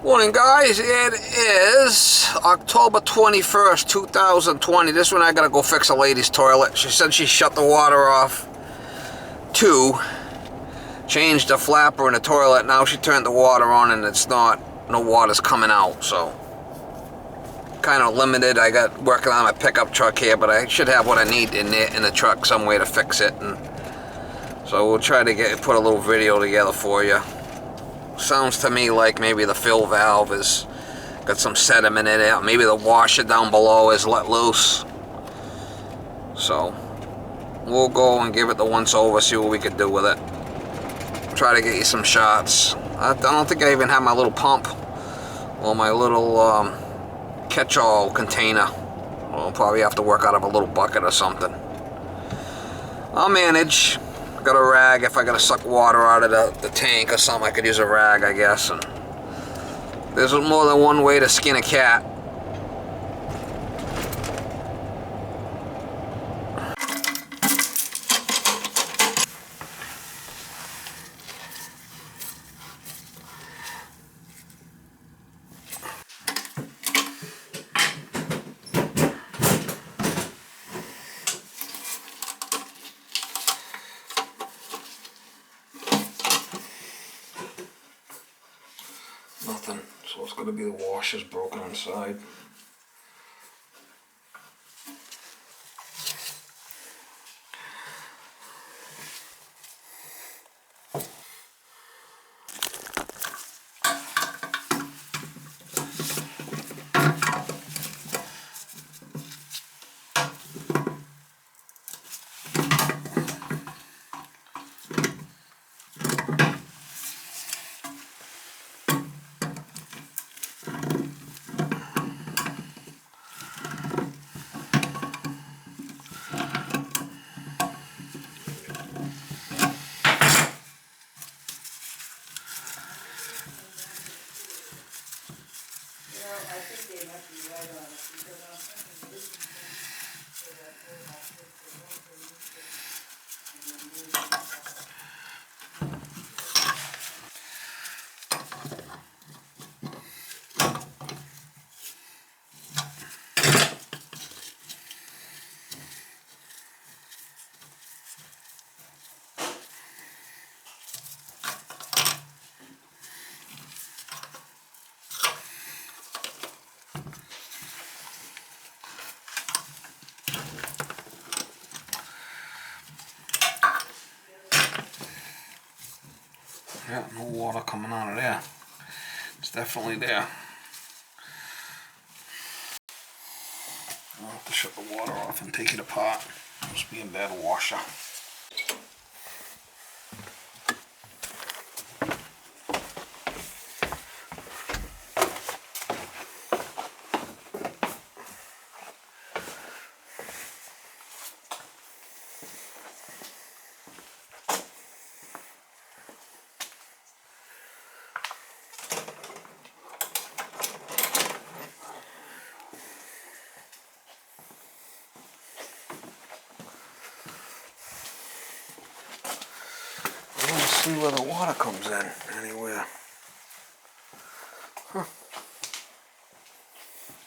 Morning, guys. It is October 21st, 2020. This one I gotta go fix a lady's toilet. She said she shut the water off to change the flapper in the toilet. Now she turned the water on and it's not, no water's coming out, so kind of limited. I got working on my pickup truck here, but I should have what I need in the truck somewhere to fix it, and so we'll try to put a little video together for you. Sounds to me like maybe the fill valve has got some sediment in it. Maybe the washer down below is let loose. So we'll go and give it the once over, see what we could do with it. Try to get you some shots. I don't think I even have my little pump or my little catch-all container. We'll probably have to work out of a little bucket or something. I'll manage. Got a rag. If I gotta suck water out of the tank or something, I could use a rag, I guess. And there's more than one way to skin a cat. Nothing, so it's gonna be the washers broken inside. Yeah, no water coming out of there. It's definitely there. I'll have to shut the water off and take it apart. Must be a bad washer. See where the water comes in anywhere. Huh.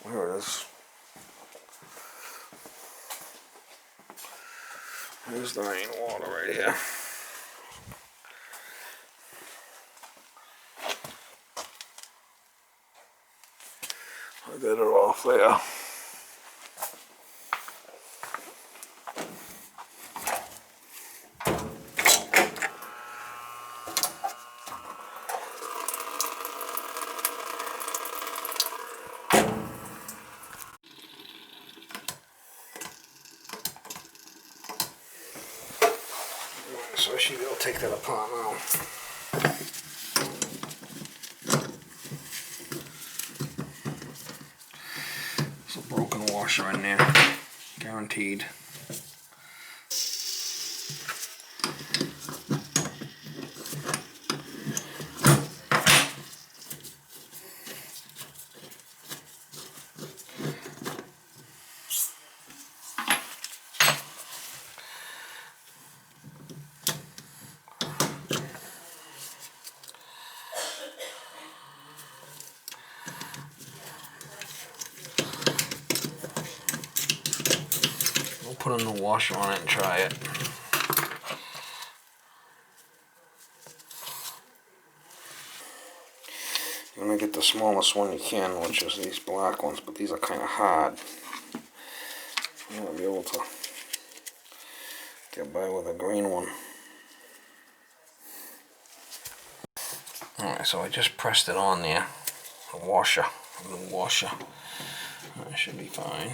There it is. Here's the rain water right here. I got it off there. So I should be able to take that apart now. There's a broken washer in there, guaranteed. a new washer on it and try it. You're going to get the smallest one you can, which is these black ones, but these are kind of hard. You won't be able to get by with a green one. Alright, so I just pressed it on there. A washer. A new washer. That should be fine.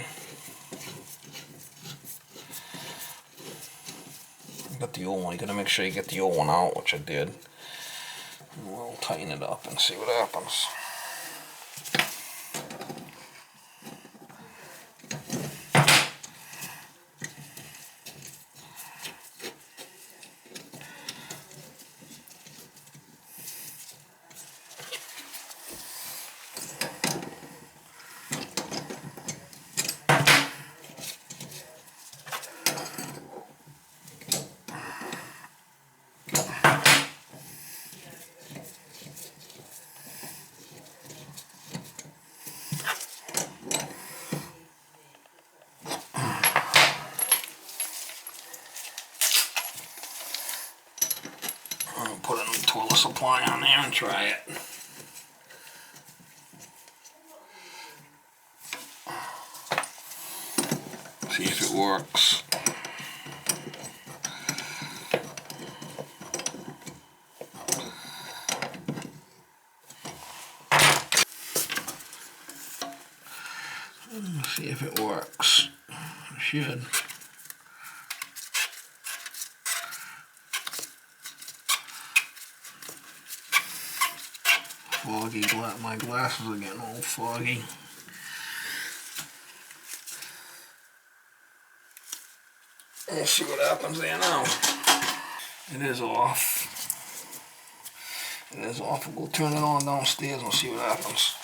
Got the old one. You gotta make sure you get the old one out, which I did. And we'll tighten it up and see what happens. Put a new toilet supply on there and try it. See if it works. See if it works. It should. Foggy, my glasses are getting all foggy. We'll see what happens there now. It is off. It is off. We'll go turn it on downstairs and see what happens.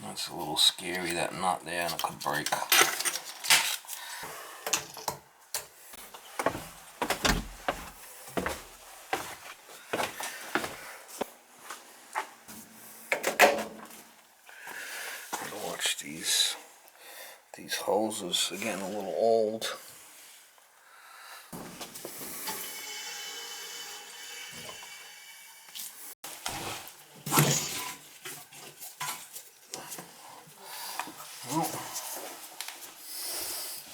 That's a little scary, that nut there, and it could break. Watch these hoses are getting a little old. Oh,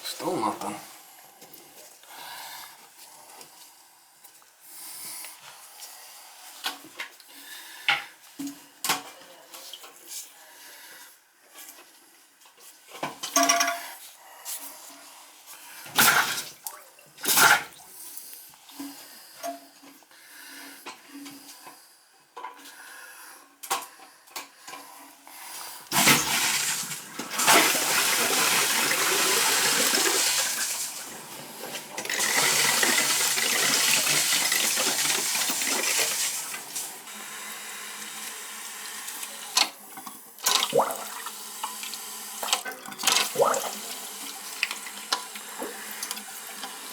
still nothing.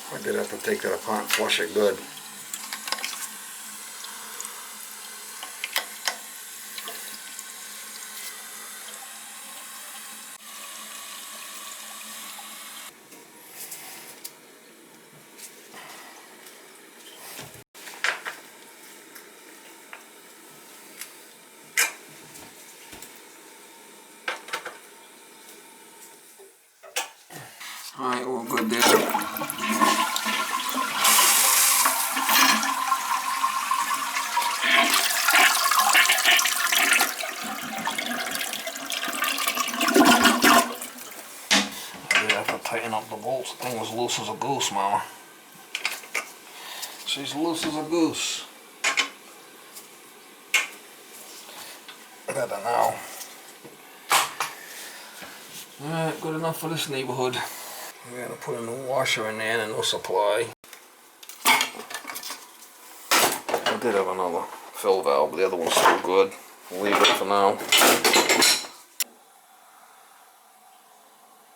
I did have to take that apart and flush it good. Alright, all good there. Tighten up the bolts. The thing was loose as a goose, Mama. She's loose as a goose. Better now. Alright, good enough for this neighborhood. We're gonna put a new washer in there and a new supply. I did have another fill valve, but the other one's still good. We'll leave it for now.